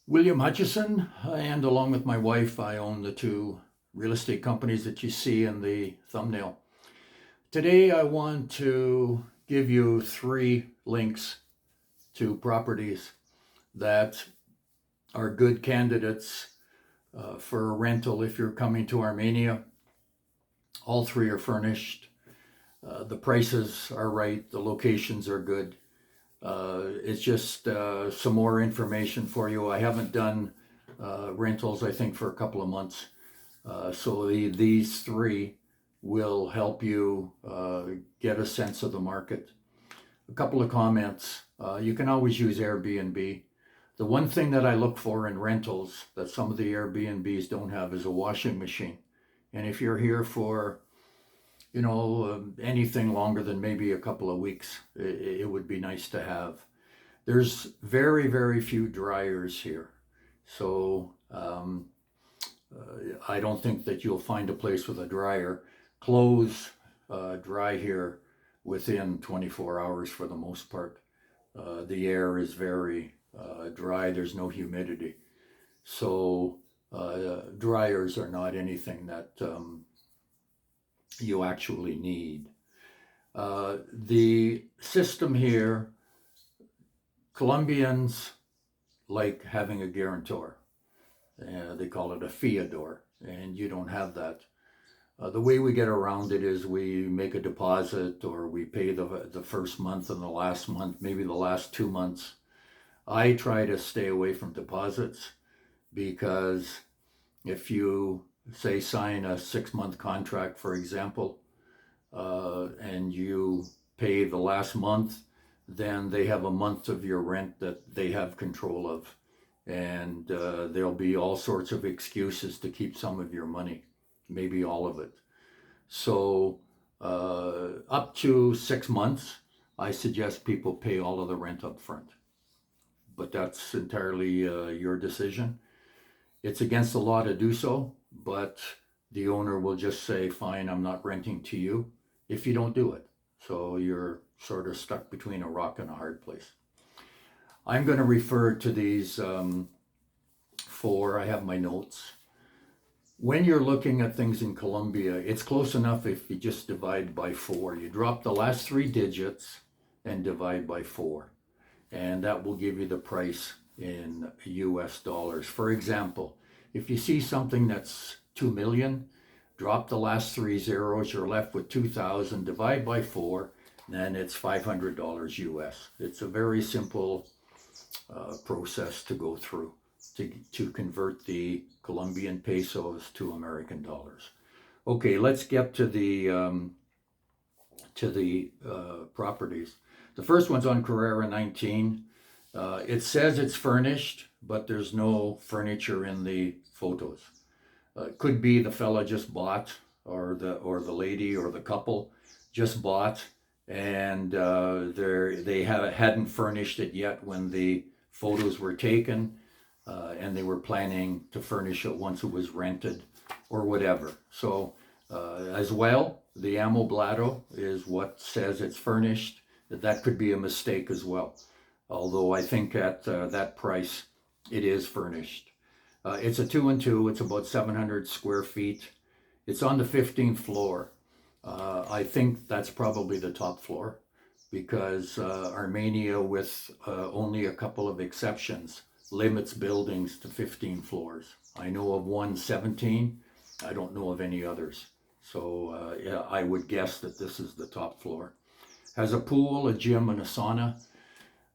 William Hutchison, and along with my wife, I own the two real estate companies that you see in the thumbnail. Today, I want to give you 3 links to properties that are good candidates for a rental if you're coming to Armenia. All 3 are furnished. The prices are right, the locations are good. It's just some more information for you. I haven't done rentals, I think, for a couple of months. So these 3 will help you get a sense of the market. A couple of comments. You can always use Airbnb. The one thing that I look for in rentals that some of the Airbnbs don't have is a washing machine. And if you're here for anything longer than maybe a couple of weeks, it would be nice to have. There's very, very few dryers here. So I don't think that you'll find a place with a dryer. Clothes dry here within 24 hours for the most part. The air is very dry, there's no humidity. So dryers are not anything that you actually need. The system here, Colombians like having a guarantor. They call it a fiador, and you don't have that. The way we get around it is we make a deposit, or we pay the first month and the last month, maybe the last 2 months. I try to stay away from deposits because if you say sign a 6-month contract, for example, and you pay the last month, then they have a month of your rent that they have control of. And there'll be all sorts of excuses to keep some of your money, maybe all of it. So up to 6 months, I suggest people pay all of the rent up front. But that's entirely your decision. It's against the law to do so, but the owner will just say, fine, I'm not renting to you if you don't do it. So you're sort of stuck between a rock and a hard place. I'm going to refer to these 4. I have my notes. When you're looking at things in Colombia, it's close enough if you just divide by 4. You drop the last 3 digits and divide by 4. And that will give you the price in US dollars. For example, if you see something that's 2 million, drop the last 3 zeros, you're left with 2,000, divide by 4, then it's $500 US. It's a very simple process to go through to convert the Colombian pesos to American dollars. Okay, let's get to the properties. The first one's on Carrera 19. It says it's furnished, but there's no furniture in the photos. It could be the fella just bought, or the lady or the couple just bought, and they hadn't furnished it yet when the photos were taken, and they were planning to furnish it once it was rented or whatever. So as well, the amoblado is what says it's furnished. That could be a mistake as well, although I think at that price it is furnished. It's a 2-and-2. It's about 700 square feet. It's on the 15th floor. I think that's probably the top floor because Armenia, with only a couple of exceptions, limits buildings to 15 floors. I know of one 17. I don't know of any others. So yeah, I would guess that this is the top floor. Has a pool, a gym, and a sauna.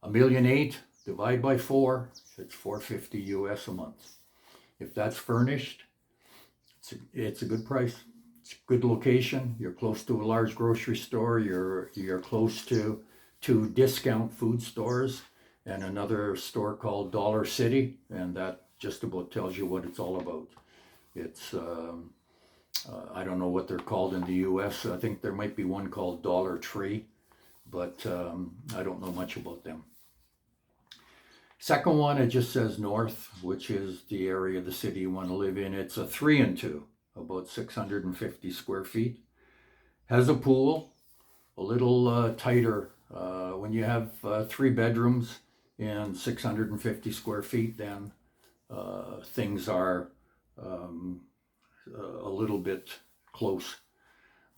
$1.8 million, divide by 4, it's $450 US a month. If that's furnished, it's a good price. It's a good location. You're close to a large grocery store. You're close to 2 discount food stores and another store called Dollar City, and that just about tells you what it's all about. It's I don't know what they're called in the US. I think there might be one called Dollar Tree, but I don't know much about them. Second one, it just says north, which is the area of the city you want to live in. It's a 3-and-2, about 650 square feet. Has a pool, a little tighter. When you have 3 bedrooms and 650 square feet, then things are a little bit close.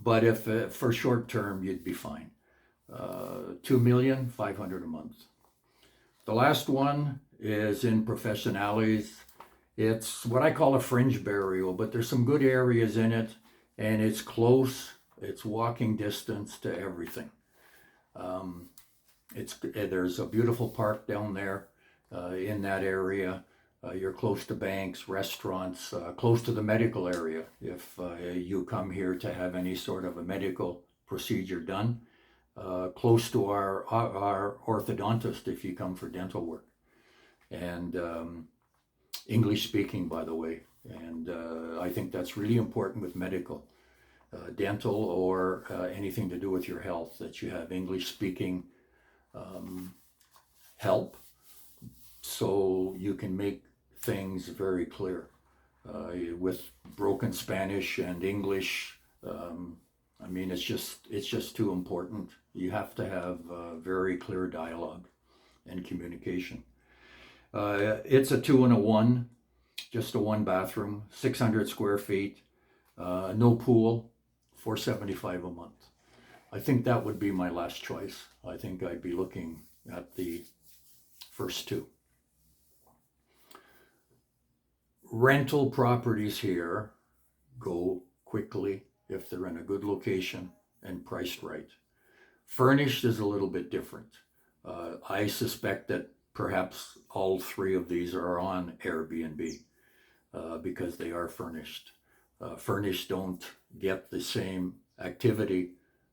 But if for short term, you'd be fine. 2,500,000 a month. The last one is in professionales. It's what I call a fringe burial, but there's some good areas in it, and it's close. It's walking distance to everything. There's a beautiful park down there in that area. You're close to banks, restaurants, close to the medical area. If you come here to have any sort of a medical procedure done, close to our orthodontist if you come for dental work. And English speaking, by the way. And I think that's really important with medical, dental, or anything to do with your health, that you have English speaking help, so you can make things very clear. With broken Spanish and English, I mean, it's just too important. You have to have very clear dialogue and communication. It's a 2 and a 1, just a 1 bathroom, 600 square feet, no pool, $475 a month. I think that would be my last choice. I think I'd be looking at the first two. Rental properties here go quickly if they're in a good location and priced right. Furnished is a little bit different. I suspect that perhaps all three of these are on Airbnb because they are furnished. Furnished don't get the same activity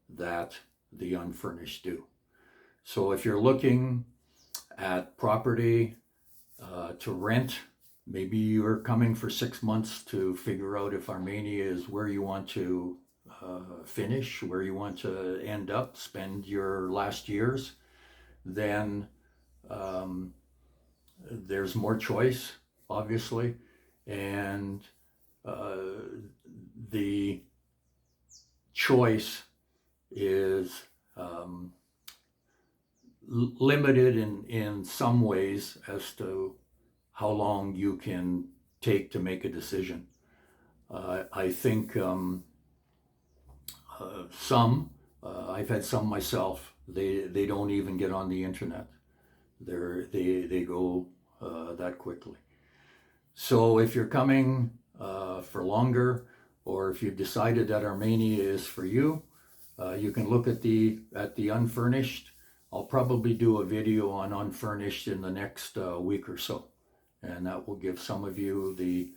that the unfurnished do. So if you're looking at property to rent, maybe you're coming for 6 months to figure out if Armenia is where you want to finish, where you want to end up, spend your last years, then there's more choice, obviously, and the choice is limited in some ways as to how long you can take to make a decision. I think I've had some myself, they don't even get on the internet. They go that quickly. So if you're coming for longer, or if you've decided that Armenia is for you, you can look at the unfurnished. I'll probably do a video on unfurnished in the next week or so, and that will give some of you the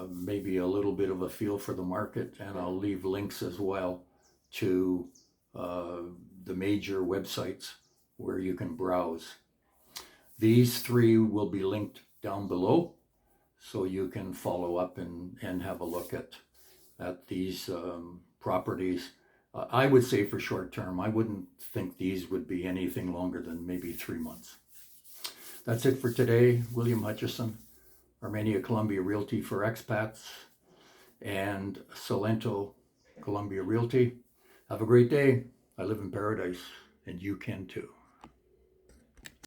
maybe a little bit of a feel for the market, and I'll leave links as well to the major websites where you can browse. These three will be linked down below, so you can follow up and have a look at these properties. I would say for short term, I wouldn't think these would be anything longer than maybe 3 months. That's it for today. William Hutchison, Armenia Columbia Realty for Expats, and Salento Columbia Realty. Have a great day. I live in paradise, and you can too.